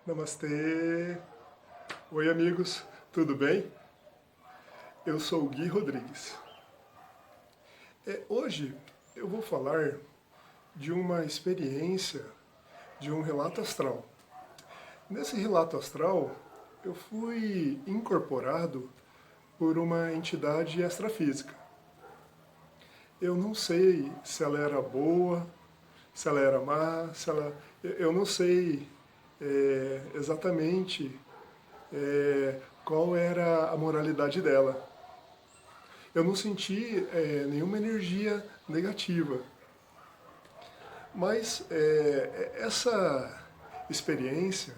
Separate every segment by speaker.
Speaker 1: Namastê! Oi, amigos, tudo bem? Eu sou o Gui Rodrigues. Hoje eu vou falar de uma experiência, de um relato astral. Nesse relato astral, eu fui incorporado por uma entidade extrafísica. Eu não sei se ela era boa, se ela era má, eu não sei exatamente qual era a moralidade dela. Eu não senti nenhuma energia negativa. Mas essa experiência,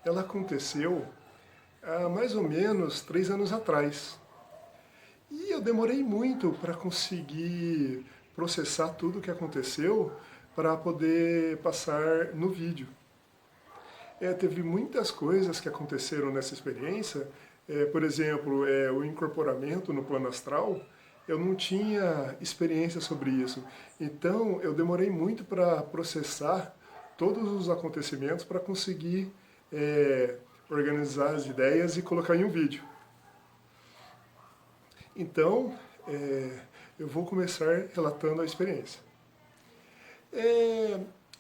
Speaker 1: ela aconteceu há mais ou menos 3 anos atrás. E eu demorei muito para conseguir processar tudo o que aconteceu para poder passar no vídeo. Teve muitas coisas que aconteceram nessa experiência, por exemplo, o incorporamento no plano astral. Eu não tinha experiência sobre isso, então eu demorei muito para processar todos os acontecimentos para conseguir organizar as ideias e colocar em um vídeo. Então, eu vou começar relatando a experiência.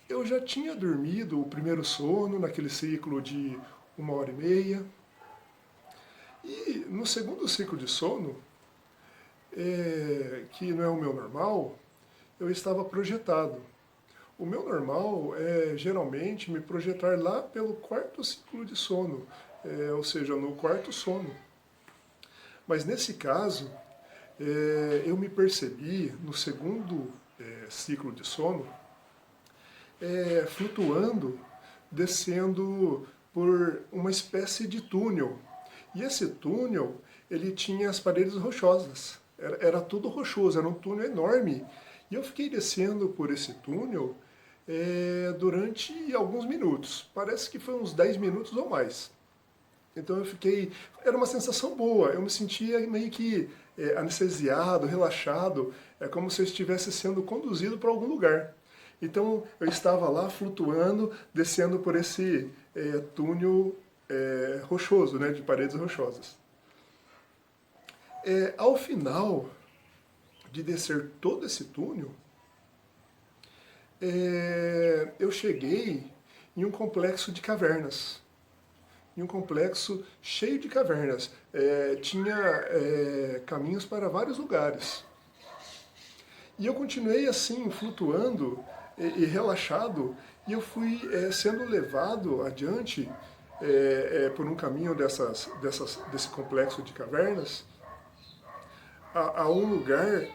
Speaker 1: Eu já tinha dormido o primeiro sono, naquele ciclo de 1h30, e no segundo ciclo de sono, que não é o meu normal, eu estava projetado. O meu normal é geralmente me projetar lá pelo quarto ciclo de sono, ou seja, no quarto sono. Mas nesse caso, eu me percebi no segundo ciclo de sono, flutuando, descendo por uma espécie de túnel. E esse túnel, ele tinha as paredes rochosas. Era tudo rochoso, era um túnel enorme. E eu fiquei descendo por esse túnel durante alguns minutos. Parece que foi uns 10 minutos ou mais. Então eu fiquei... Era uma sensação boa, eu me sentia meio que anestesiado, relaxado. É como se eu estivesse sendo conduzido para algum lugar. Então eu estava lá flutuando, descendo por esse túnel rochoso, né, de paredes rochosas. Ao final de descer todo esse túnel, eu cheguei em um complexo de cavernas. Em um complexo cheio de cavernas. Tinha caminhos para vários lugares. E eu continuei assim, flutuando e relaxado, e eu fui sendo levado adiante por um caminho desse complexo de cavernas a um lugar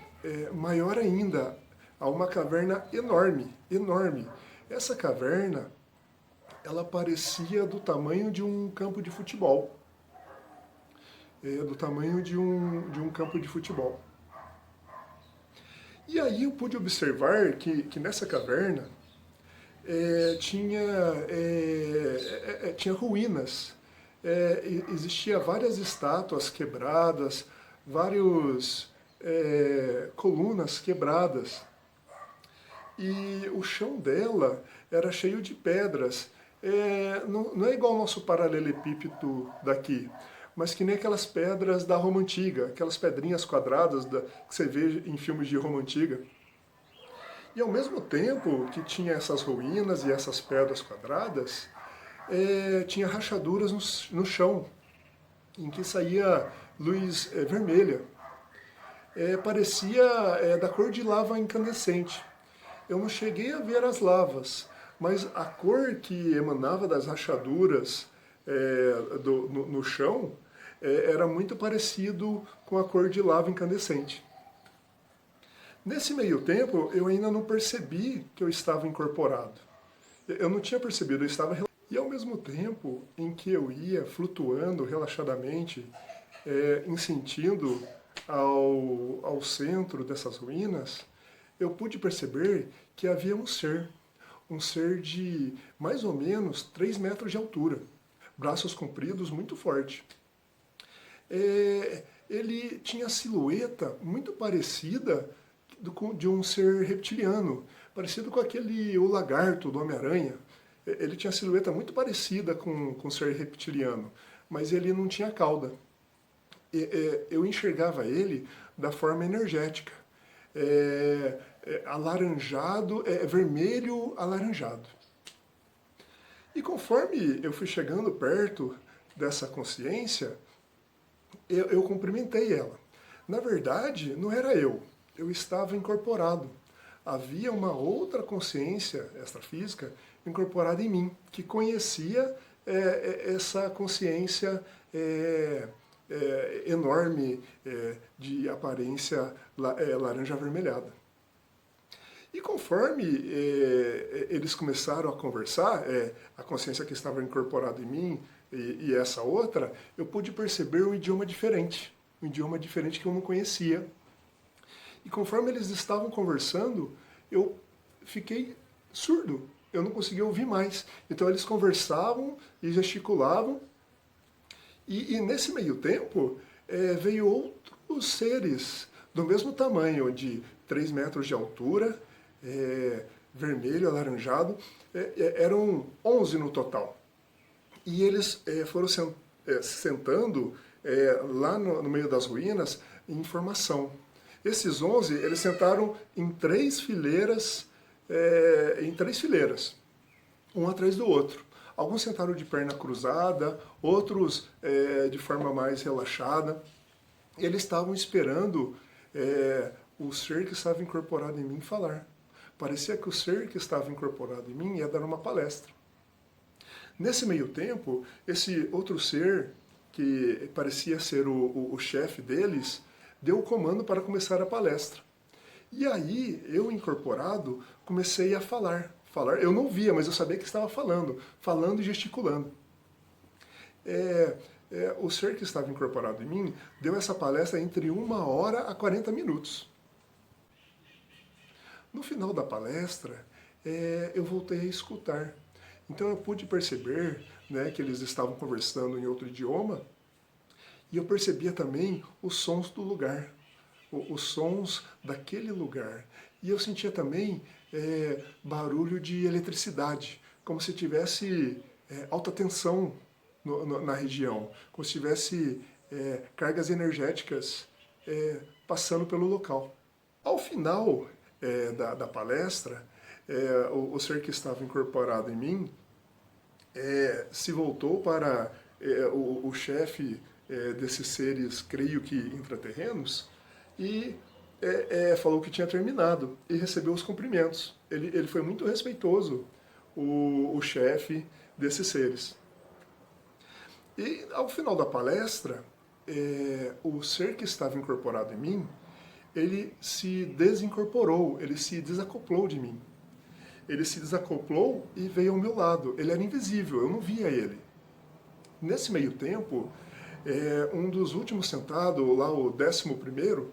Speaker 1: maior ainda, a uma caverna enorme, enorme. Essa caverna, ela parecia do tamanho de um campo de futebol. Do tamanho de um campo de futebol. E aí eu pude observar que nessa caverna tinha ruínas. Existia várias estátuas quebradas, várias colunas quebradas. E o chão dela era cheio de pedras. Não é igual ao nosso paralelepípedo daqui, mas que nem aquelas pedras da Roma Antiga, aquelas pedrinhas quadradas que você vê em filmes de Roma Antiga. E ao mesmo tempo que tinha essas ruínas e essas pedras quadradas, tinha rachaduras no chão, em que saía luz vermelha. Parecia da cor de lava incandescente. Eu não cheguei a ver as lavas, mas a cor que emanava das rachaduras no chão era muito parecido com a cor de lava incandescente. Nesse meio tempo, eu ainda não percebi que eu estava incorporado. Eu não tinha percebido, eu estava... E ao mesmo tempo em que eu ia flutuando relaxadamente, sentindo ao centro dessas ruínas, eu pude perceber que havia um ser de mais ou menos 3 metros de altura, braços compridos, muito forte. Ele tinha a silhueta muito parecida de um ser reptiliano, parecido com o lagarto do Homem-Aranha. Ele tinha silhueta muito parecida com o ser reptiliano, mas ele não tinha cauda. Eu enxergava ele da forma energética, alaranjado, vermelho alaranjado. E conforme eu fui chegando perto dessa consciência, eu cumprimentei ela. Na verdade, não era eu estava incorporado. Havia uma outra consciência extrafísica incorporada em mim, que conhecia essa consciência enorme de aparência laranja avermelhada. E conforme eles começaram a conversar, a consciência que estava incorporada em mim e essa outra, eu pude perceber um idioma diferente que eu não conhecia. E conforme eles estavam conversando, eu fiquei surdo, eu não conseguia ouvir mais. Então eles conversavam e gesticulavam, e nesse meio tempo veio outros seres do mesmo tamanho, de 3 metros de altura, vermelho, alaranjado, eram 11 no total. E eles foram sentando lá no meio das ruínas em formação. Esses 11, eles sentaram em 3 fileiras, um atrás do outro. Alguns sentaram de perna cruzada, outros de forma mais relaxada. Eles estavam esperando o ser que estava incorporado em mim falar. Parecia que o ser que estava incorporado em mim ia dar uma palestra. Nesse meio tempo, esse outro ser, que parecia ser o chefe deles, deu o comando para começar a palestra. E aí, eu incorporado, comecei a falar. Eu não via, mas eu sabia que estava falando e gesticulando. O ser que estava incorporado em mim deu essa palestra entre 1 hora a 40 minutos. No final da palestra, eu voltei a escutar. Então eu pude perceber, né, que eles estavam conversando em outro idioma, e eu percebia também os sons do lugar, os sons daquele lugar. E eu sentia também barulho de eletricidade, como se tivesse alta tensão na região, como se tivesse cargas energéticas passando pelo local. Ao final da palestra, o ser que estava incorporado em mim se voltou para o chefe desses seres, creio que intraterrenos, e falou que tinha terminado e recebeu os cumprimentos. Ele foi muito respeitoso, o chefe desses seres. E ao final da palestra, o ser que estava incorporado em mim, ele se desincorporou, ele se desacoplou de mim. Ele se desacoplou e veio ao meu lado. Ele era invisível, eu não via ele. Nesse meio tempo, um dos últimos sentados, lá o 11º,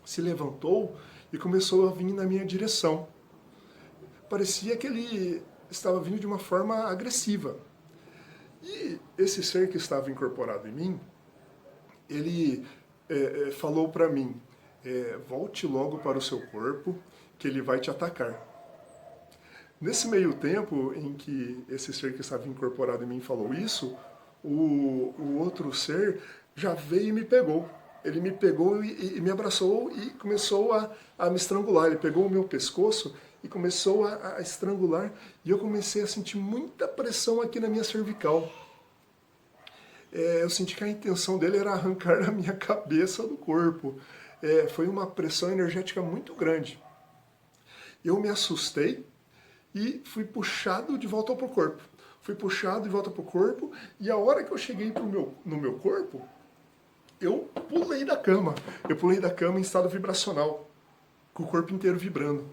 Speaker 1: se levantou e começou a vir na minha direção. Parecia que ele estava vindo de uma forma agressiva. E esse ser que estava incorporado em mim, ele falou para mim, volte logo para o seu corpo, que ele vai te atacar. Nesse meio tempo em que esse ser que estava incorporado em mim falou isso, o outro ser já veio e me pegou. Ele me pegou e me abraçou e começou a me estrangular. Ele pegou o meu pescoço e começou a estrangular. E eu comecei a sentir muita pressão aqui na minha cervical. Eu senti que a intenção dele era arrancar a minha cabeça do corpo. Foi uma pressão energética muito grande. Eu me assustei e fui puxado de volta para o corpo. E a hora que eu cheguei no meu corpo, eu pulei da cama. Eu pulei da cama em estado vibracional, com o corpo inteiro vibrando.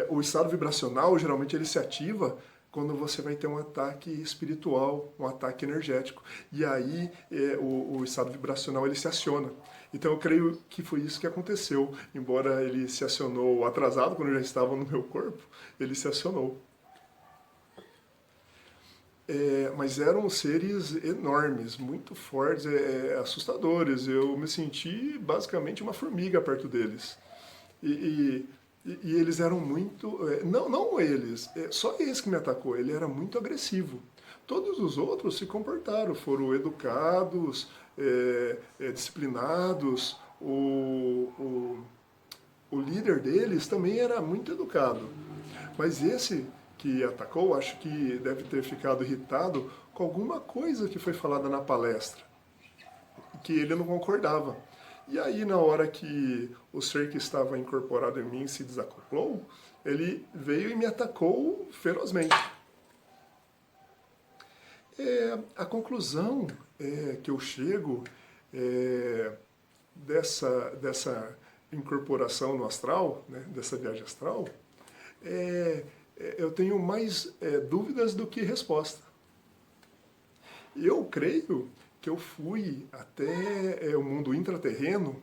Speaker 1: O estado vibracional, geralmente, ele se ativa quando você vai ter um ataque espiritual, um ataque energético. E aí o estado vibracional ele se aciona. Então eu creio que foi isso que aconteceu. Embora ele se acionou atrasado, quando eu já estava no meu corpo, ele se acionou. Mas eram seres enormes, muito fortes, assustadores. Eu me senti basicamente uma formiga perto deles. E E eles eram muito... não eles, só esse que me atacou, ele era muito agressivo. Todos os outros se comportaram, foram educados, disciplinados. O líder deles também era muito educado. Mas esse que atacou, acho que deve ter ficado irritado com alguma coisa que foi falada na palestra, que ele não concordava. E aí, na hora que o ser que estava incorporado em mim se desacoplou, ele veio e me atacou ferozmente. A conclusão que eu chego dessa incorporação no astral, né, dessa viagem astral, eu tenho mais dúvidas do que resposta. Eu creio que eu fui até o mundo intraterreno,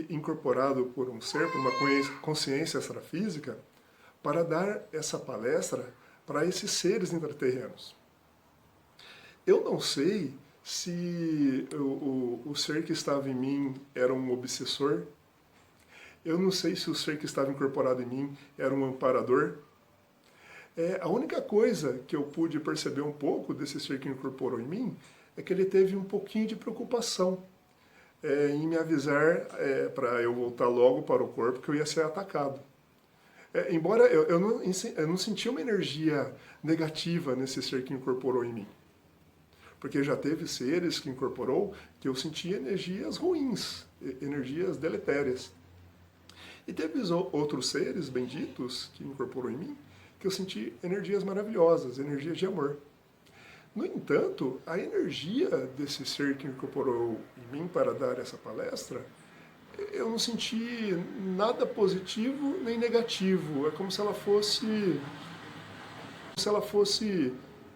Speaker 1: incorporado por um ser, por uma consciência extrafísica, para dar essa palestra para esses seres intraterrenos. Eu não sei se o ser que estava em mim era um obsessor. Eu não sei se o ser que estava incorporado em mim era um amparador. A única coisa que eu pude perceber um pouco desse ser que incorporou em mim é que ele teve um pouquinho de preocupação em me avisar para eu voltar logo para o corpo que eu ia ser atacado. Embora eu não senti uma energia negativa nesse ser que incorporou em mim. Porque já teve seres que incorporou que eu sentia energias ruins, energias deletérias. E teve outros seres benditos que incorporou em mim que eu senti energias maravilhosas, energias de amor. No entanto, a energia desse ser que incorporou em mim para dar essa palestra, eu não senti nada positivo nem negativo. É como se ela fosse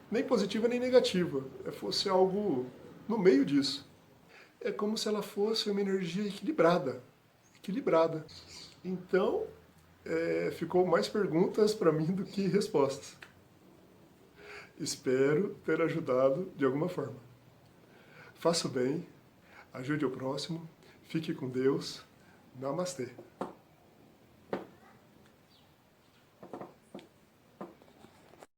Speaker 1: nem positiva nem negativa, fosse algo no meio disso. É como se ela fosse uma energia equilibrada. Então, ficou mais perguntas para mim do que respostas. Espero ter ajudado de alguma forma. Faça o bem, ajude o próximo, fique com Deus. Namastê.